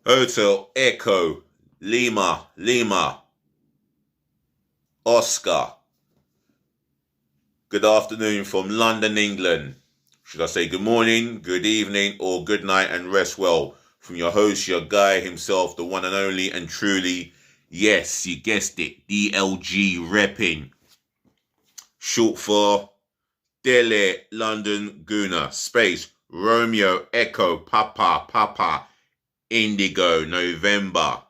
Hotel Echo Lima Oscar. Good afternoon from London, England. Should I say good morning, good evening, or good night and rest well from your host, your guy himself, the one and only and truly, yes, you guessed it, DLG repping. Short for Dele London Guna. Space Romeo Echo Papa Indigo November.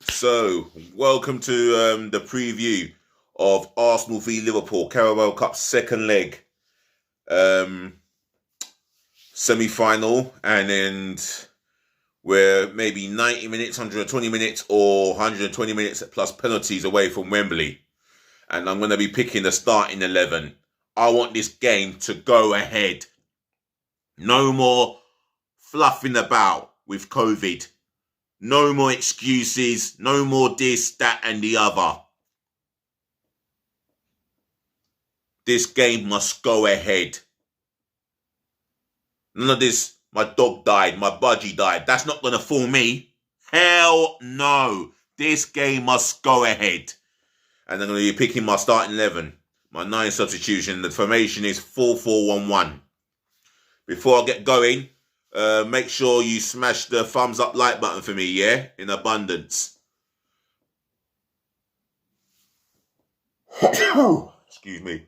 So, welcome to the preview of Arsenal v Liverpool Carabao Cup second leg, semi-final, and then we're maybe 90 minutes, 120 minutes, or 120 minutes plus penalties away from Wembley. And I'm going to be picking the starting 11. I want this game to go ahead. No more fluffing about with COVID. No more excuses. No more this, that, and the other. This game must go ahead. None of this, my dog died, my budgie died. That's not going to fool me. Hell no. This game must go ahead. And I'm going to be picking my starting 11. My 9 substitution. The formation is 4-4-1-1. Before I get going, make sure you smash the thumbs up like button for me, yeah? In abundance. Excuse me.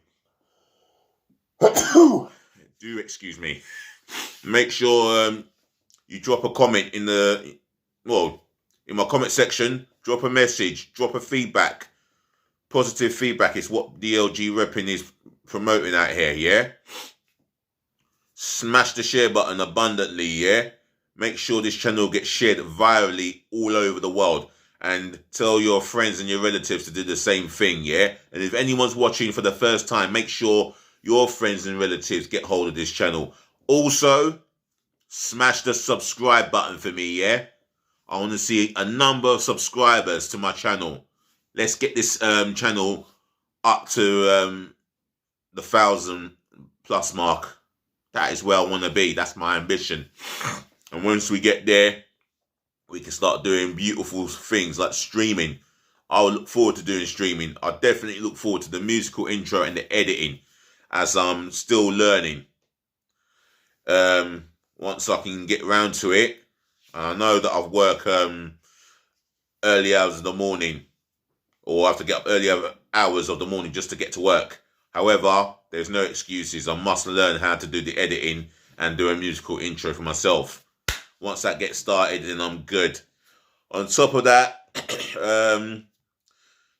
Do excuse me. Make sure you drop a comment in my comment section. Drop a message. Drop a feedback. Positive feedback is what DLG Repping is promoting out here, yeah? Smash the share button abundantly, yeah? Make sure this channel gets shared virally all over the world. And tell your friends and your relatives to do the same thing, yeah? And if anyone's watching for the first time, make sure your friends and relatives get hold of this channel. Also, smash the subscribe button for me, yeah? I want to see a number of subscribers to my channel. Let's get this channel up to the 1,000 plus mark. That is where I want to be. That's my ambition. And once we get there, we can start doing beautiful things like streaming. I will look forward to doing streaming. I definitely look forward to the musical intro and the editing as I'm still learning. Once I can get around to it, I know that I work early hours of the morning, or I have to get up early hours of the morning just to get to work. However, there's no excuses. I must learn how to do the editing and do a musical intro for myself. Once that gets started, then I'm good. On top of that,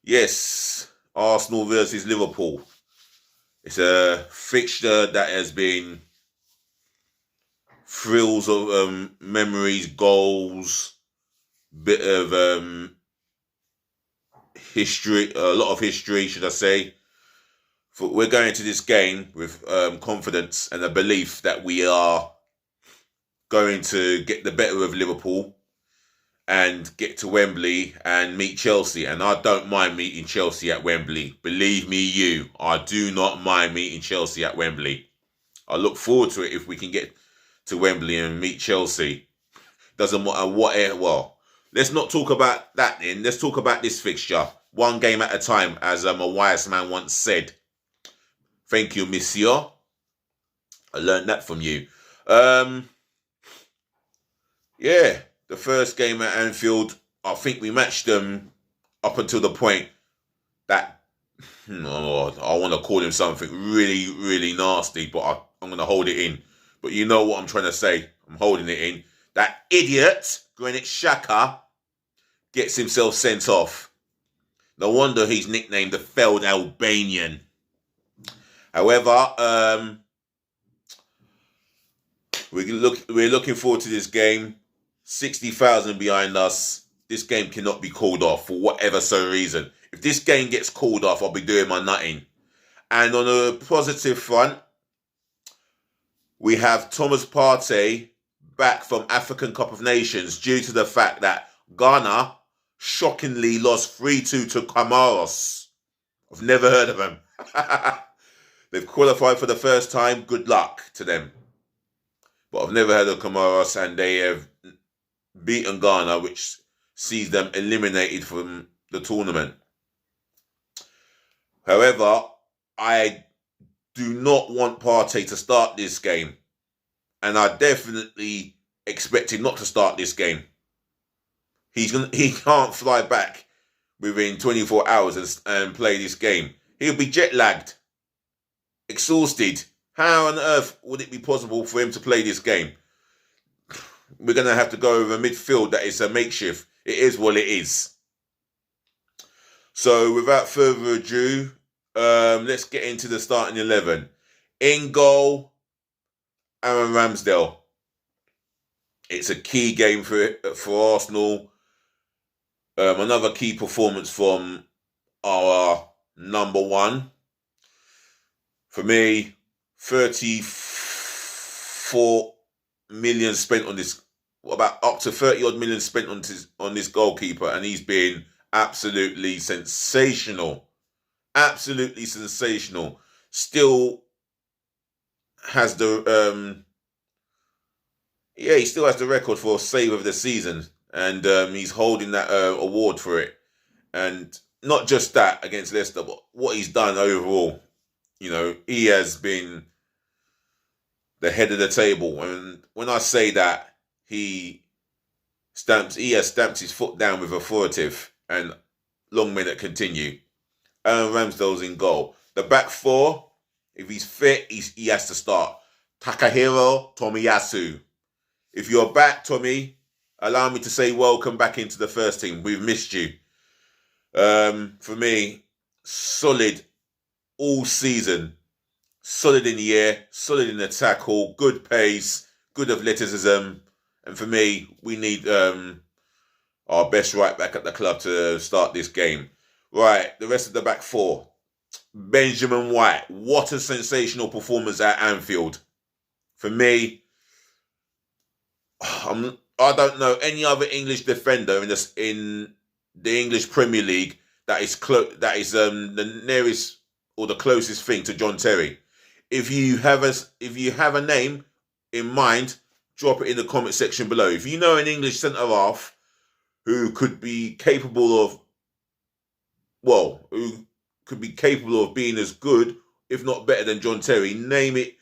yes, Arsenal versus Liverpool. It's a fixture that has been thrills of memories, goals, bit of history, a lot of history, should I say. We're going into this game with confidence and a belief that we are going to get the better of Liverpool and get to Wembley and meet Chelsea. And I don't mind meeting Chelsea at Wembley. Believe me, I do not mind meeting Chelsea at Wembley. I look forward to it if we can get to Wembley and meet Chelsea. Doesn't matter what. Well, let's not talk about that then. Let's talk about this fixture. One game at a time, as a wise man once said. Thank you, monsieur. I learned that from you. Yeah, the first game at Anfield, I think we matched them up until the point that I want to call him something really, really nasty, but I'm going to hold it in. But you know what I'm trying to say. I'm holding it in. That idiot, Granit Xhaka, gets himself sent off. No wonder he's nicknamed the failed Albanian. However, we're looking forward to this game. 60,000 behind us. This game cannot be called off for whatever reason. If this game gets called off, I'll be doing my nutting. And on a positive front, we have Thomas Partey back from African Cup of Nations due to the fact that Ghana shockingly lost 3-2 to Comoros. I've never heard of them. They've qualified for the first time. Good luck to them. But I've never heard of Comoros, and they have beaten Ghana, which sees them eliminated from the tournament. However, I do not want Partey to start this game, and I definitely expect him not to start this game. He can't fly back within 24 hours and play this game. He'll be jet lagged, exhausted. How on earth would it be possible for him to play this game? We're going to have to go with a midfield that is a makeshift. It is what it is. So without further ado, let's get into the starting 11. In goal, Aaron Ramsdale. It's a key game for Arsenal. Another key performance from our number one. For me, 34 million spent on this, about up to 30 odd million spent on this goalkeeper, and he's been absolutely sensational. Absolutely sensational. Still has the he still has the record for save of the season, and he's holding that award for it. And not just that against Leicester, but what he's done overall. You know, he has been the head of the table. And when I say that, he has stamped his foot down with authoritative, and long may it continue. Aaron Ramsdale's in goal. The back four, if he's fit, he has to start. Takahiro Tomiyasu. If you're back, Tommy, allow me to say welcome back into the first team. We've missed you. For me, solid all season. Solid in the air, solid in the tackle, good pace, good athleticism. And for me, we need our best right back at the club to start this game. Right, the rest of the back four. Benjamin White. What a sensational performance at Anfield. For me, I don't know any other English defender in the English Premier League that is the nearest or the closest thing to John Terry. If you have a name in mind, drop it in the comment section below. If you know an English centre half who could be capable of being as good, if not better than John Terry, name it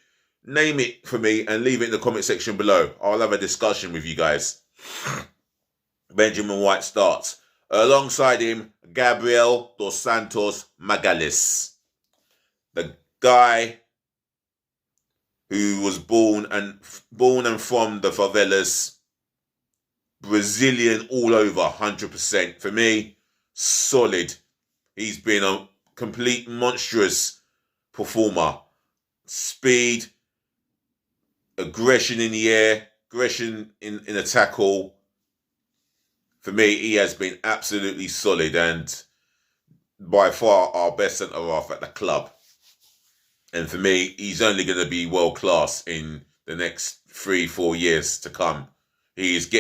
for me and leave it in the comment section below. I'll have a discussion with you guys. Benjamin White starts. Alongside him, Gabriel dos Santos Magalhães. The guy who was born and from the favelas, Brazilian all over, 100%. For me, solid. He's been a complete monstrous performer. Speed, aggression in the air, aggression in a tackle. For me, he has been absolutely solid and by far our best centre-half at the club. And for me, he's only going to be world-class in the next 3-4 years to come. He's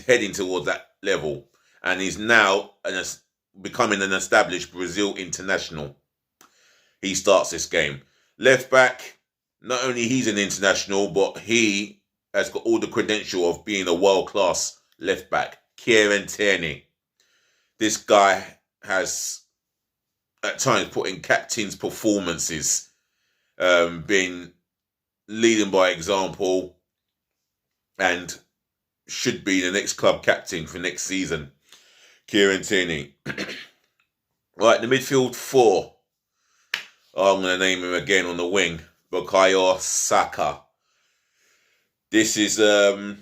heading towards that level. And he's now becoming an established Brazil international. He starts this game. Left back, not only he's an international, but he has got all the credential of being a world-class left back. Kieran Tierney. This guy has at times put in captain's performances, been leading by example, and should be the next club captain for next season. Kieran Tierney. Right, the midfield four. I'm going to name him again on the wing. Bukayo Saka. This is a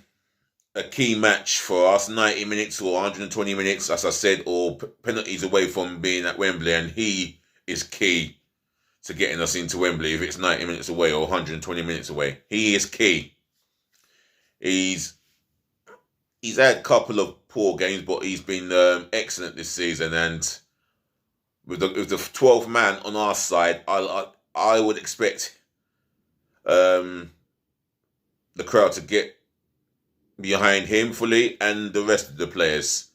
key match for us. 90 minutes or 120 minutes, as I said, or penalties away from being at Wembley. And he is key to getting us into Wembley if it's 90 minutes away or 120 minutes away. He is key. He's had a couple of poor games, but he's been excellent this season. And with the 12th man on our side, I would expect the crowd to get behind him fully and the rest of the players.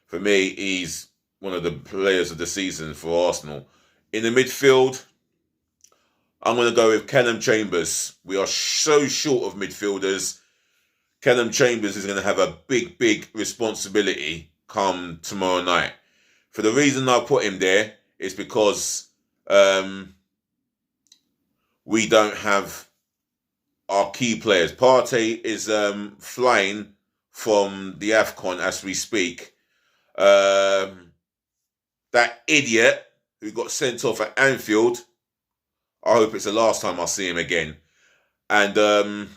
For me, he's one of the players of the season for Arsenal. In the midfield, I'm going to go with Callum Chambers. We are so short of midfielders. Callum Chambers is going to have a big responsibility come tomorrow night. For the reason I put him there is because we don't have our key players. Partey is flying from the AFCON as we speak. That idiot who got sent off at Anfield, I hope it's the last time I see him again. And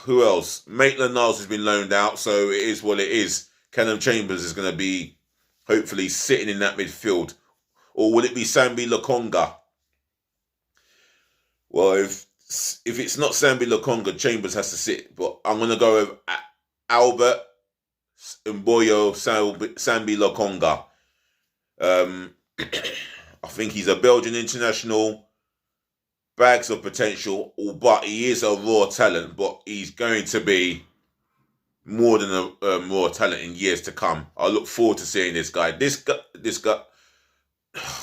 who else? Maitland-Niles has been loaned out, so it is what it is. Callum Chambers is going to be hopefully sitting in that midfield. Or will it be Sambi Lokonga? Well, if it's not Sambi Lokonga, Chambers has to sit. But I'm going to go with Albert Mboyo Sambi Lokonga. I think he's a Belgian international, bags of potential, but he is a raw talent, but he's going to be more than a raw talent in years to come. I look forward to seeing this guy. This guy,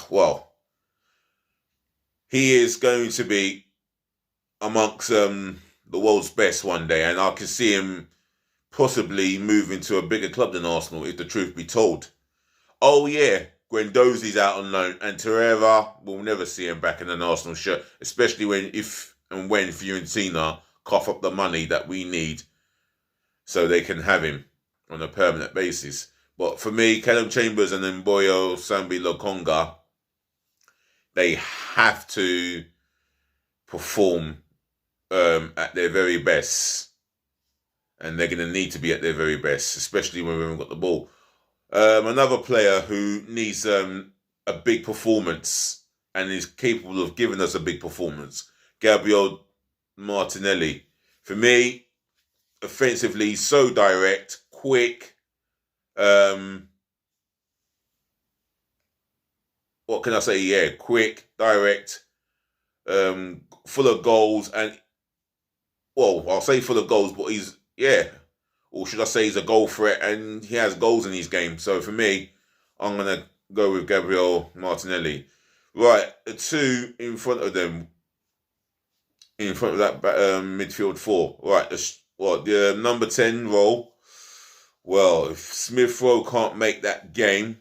well, he is going to be amongst the world's best one day, and I can see him possibly moving to a bigger club than Arsenal, if the truth be told. Oh yeah, Guendouzi's out on loan, and Torreira will never see him back in an Arsenal shirt, especially when Fiorentina cough up the money that we need so they can have him on a permanent basis. But for me, Callum Chambers and Mboyo Sambi Lokonga, they have to perform at their very best. And they're going to need to be at their very best, especially when we haven't got the ball. Another player who needs a big performance and is capable of giving us a big performance, Gabriel Martinelli. For me, offensively, so direct, quick. What can I say? Yeah, quick, direct, full of goals, and well, I'll say full of goals, but or should I say he's a goal threat, and he has goals in his game. So for me, I'm gonna go with Gabriel Martinelli. Right, the two in front of them, in front of that midfield four. Right, the number 10 role. Well, if Smith Rowe can't make that game,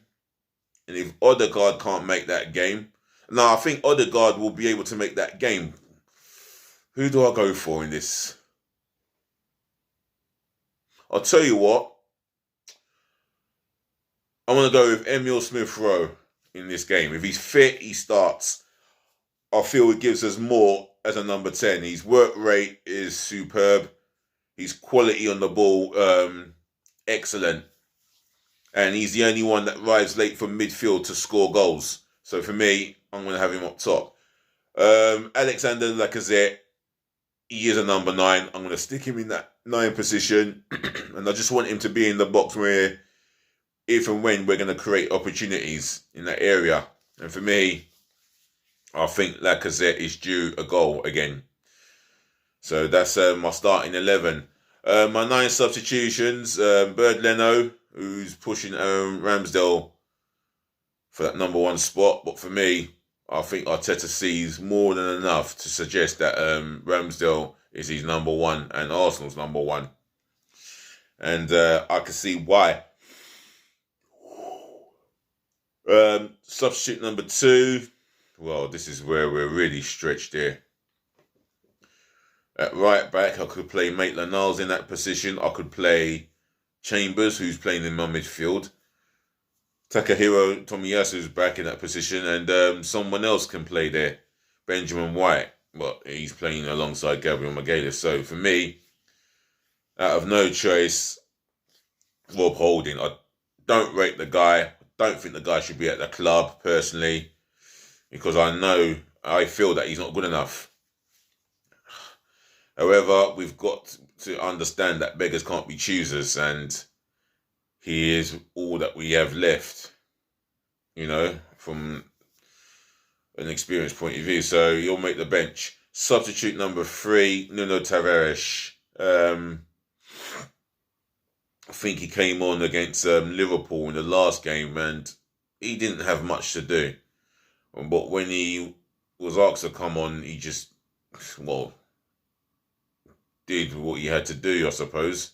and if Odegaard can't make that game, now I think Odegaard will be able to make that game. Who do I go for in this? I'll tell you what. I'm going to go with Emile Smith Rowe in this game. If he's fit, he starts. I feel it gives us more as a number 10. His work rate is superb. His quality on the ball, excellent. And he's the only one that arrives late from midfield to score goals. So for me, I'm going to have him up top. Alexander Lacazette, he is a number 9. I'm going to stick him in that 9 position. And I just want him to be in the box where, if and when, we're going to create opportunities in that area. And for me, I think Lacazette is due a goal again. So that's my starting 11. My 9 substitutions, Bird Leno, who's pushing Ramsdale for that number 1 spot. But for me, I think Arteta sees more than enough to suggest that Ramsdale is his number 1 and Arsenal's number 1. And I can see why. Substitute number 2. Well, this is where we're really stretched here. At right back, I could play Maitland-Niles in that position. I could play Chambers, who's playing in my midfield. Takahiro Tomiyasu's back in that position, and someone else can play there. Benjamin White, but he's playing alongside Gabriel Magalhaes. So for me, out of no choice, Rob Holding. I don't rate the guy. I don't think the guy should be at the club, personally, because I feel that he's not good enough. However, we've got to understand that beggars can't be choosers, and he is all that we have left, from an experience point of view. So you'll make the bench. Substitute number 3, Nuno Tavares. I think he came on against Liverpool in the last game, and he didn't have much to do. But when he was asked to come on, he just, well, did what he had to do, I suppose.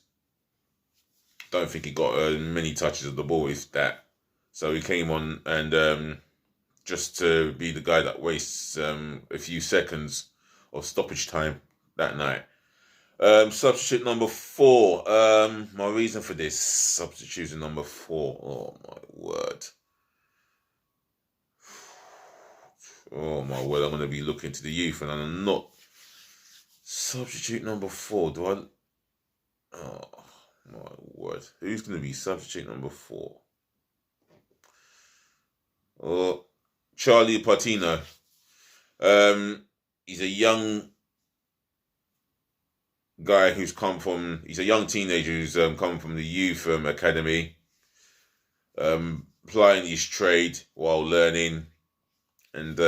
Don't think he got many touches of the ball, if that. So he came on and just to be the guy that wastes a few seconds of stoppage time that night. Substitute number 4. My reason for this substitution number 4. Oh my word. Oh my word. I'm going to be looking to the youth, and I'm not. Substitute number 4. Do I? Oh my word. Who's going to be substitute number 4? Oh, Charlie Patino. He's a young guy who's come from. He's a young teenager who's come from the youth academy, plying his trade while learning, and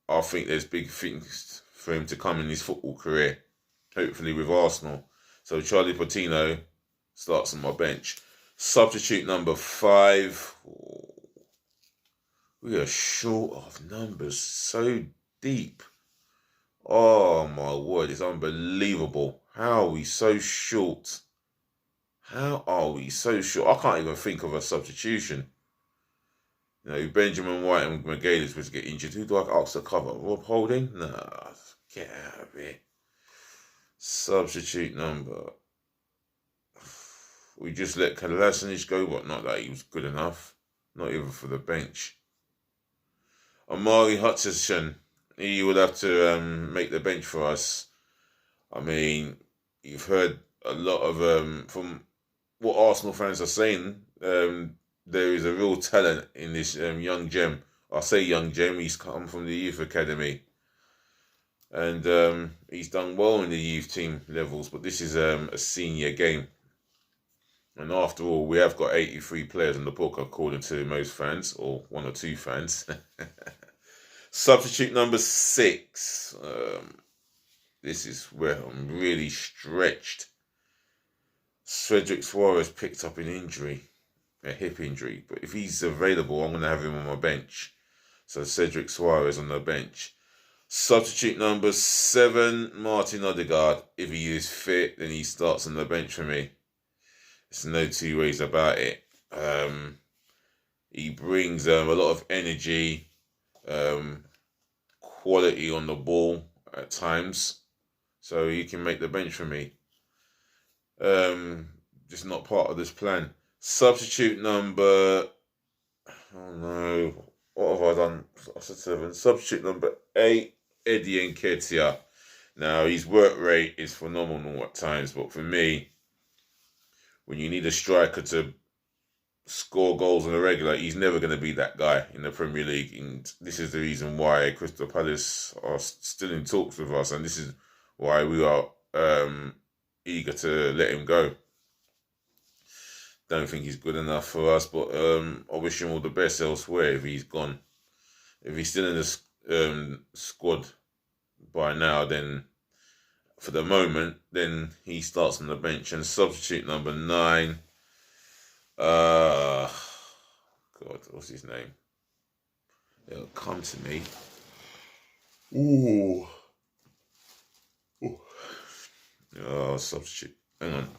I think there's big things for him to come in his football career, hopefully with Arsenal. So Charlie Patino starts on my bench. Substitute number 5. We are short of numbers, so deep. Oh my word, it's unbelievable. How are we so short? How are we so short? I can't even think of a substitution. You know, Benjamin White and McGade is supposed to get injured. Who do I ask to cover? Rob Holding? Nah, get out of here. Substitute number. We just let Kolasinac go, but not that he was good enough. Not even for the bench. Amari Hutchinson. He would have to make the bench for us. I mean, you've heard a lot of, from what Arsenal fans are saying, there is a real talent in this young gem. I say young gem, he's come from the youth academy. And he's done well in the youth team levels, but this is a senior game. And after all, we have got 83 players in the book, according to most fans, or 1 or 2 fans. Substitute number 6. This is where I'm really stretched. Cedric Suarez picked up an injury, a hip injury. But if he's available, I'm going to have him on my bench. So Cedric Suarez on the bench. Substitute number 7, Martin Odegaard. If he is fit, then he starts on the bench for me. There's no 2 ways about it. He brings a lot of energy, quality on the ball at times, so he can make the bench for me. Just not part of this plan. Substitute number, oh no, what have I done? I said 7. Substitute number 8, Eddie Nketiah. Now, his work rate is phenomenal at times, but for me, when you need a striker to score goals on a regular, he's never going to be that guy in the Premier League. And this is the reason why Crystal Palace are still in talks with us, and this is why we are eager to let him go. Don't think he's good enough for us, but I wish him all the best elsewhere if he's gone. If he's still in the squad by now, then for the moment, then he starts on the bench. And substitute number 9, God, what's his name? It'll come to me. Ooh. Oh, substitute. Hang on.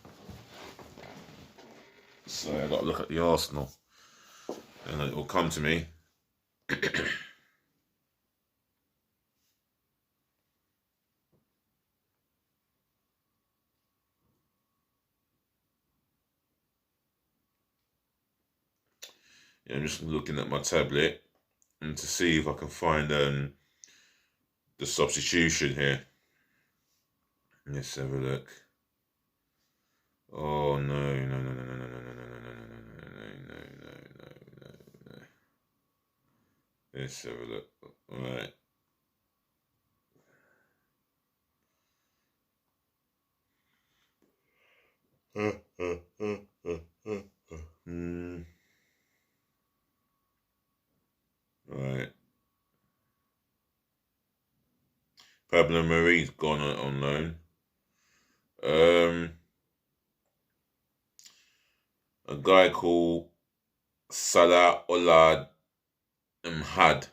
Sorry, I got to look at the Arsenal. And it will come to me. Yeah, I'm just looking at my tablet and to see if I can find the substitution here. Let's have a look. Oh no. Let's have a look. Alright. Right. Pablo Marie's gone on loan. A guy called Salah Olad Mhad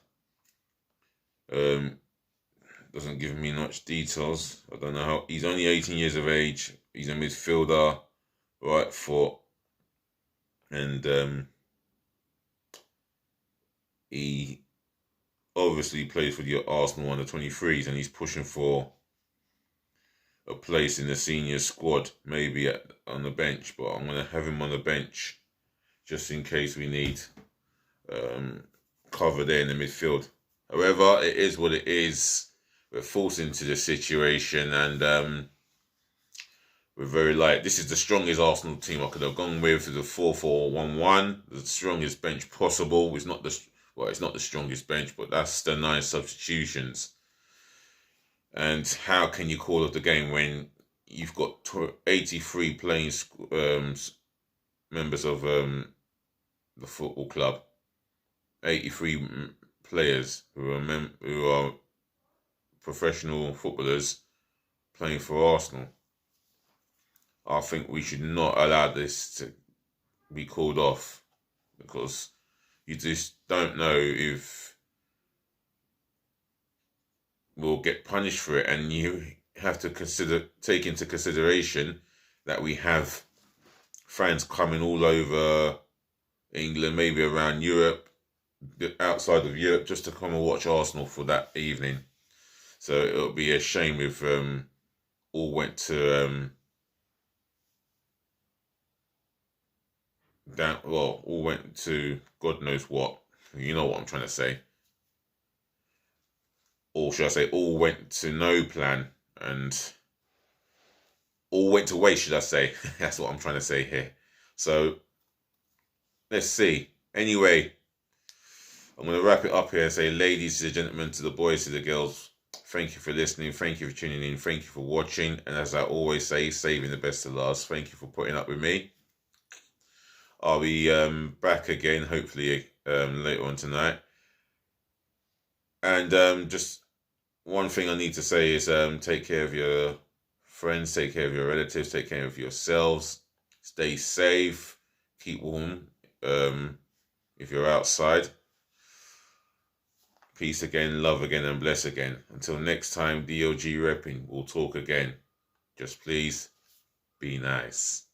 Doesn't give me much details. I don't know how. He's only 18 years of age. He's a midfielder, right foot, and he obviously plays for the Arsenal under 23s, and he's pushing for a place in the senior squad, maybe on the bench. But I'm gonna have him on the bench just in case we need cover there in the midfield. However, it is what it is. We're forced into the situation, and we're very light. This is the strongest Arsenal team I could have gone with. The 4-4-1-1, the strongest bench possible. It's not the strongest bench, but that's the 9 substitutions. And how can you call off the game when you've got 83 playing members of the football club? 83 players who are professional footballers playing for Arsenal. I think we should not allow this to be called off, because you just don't know if we'll get punished for it, and you have to take into consideration that we have fans coming all over England, maybe around Europe, outside of Europe, just to come and watch Arsenal for that evening. So it'll be a shame if all went to all went to God knows what. You know what I'm trying to say. Or should I say, all went to no plan, and all went to waste, should I say. That's what I'm trying to say here. So let's see. Anyway, I'm going to wrap it up here and say, ladies to the gentlemen, to the boys, to the girls, thank you for listening. Thank you for tuning in. Thank you for watching. And as I always say, saving the best to last. Thank you for putting up with me. I'll be back again, hopefully, later on tonight. And just one thing I need to say is take care of your friends, take care of your relatives, take care of yourselves. Stay safe. Keep warm if you're outside. Peace again, love again, and bless again. Until next time, DOG repping. We'll talk again. Just please be nice.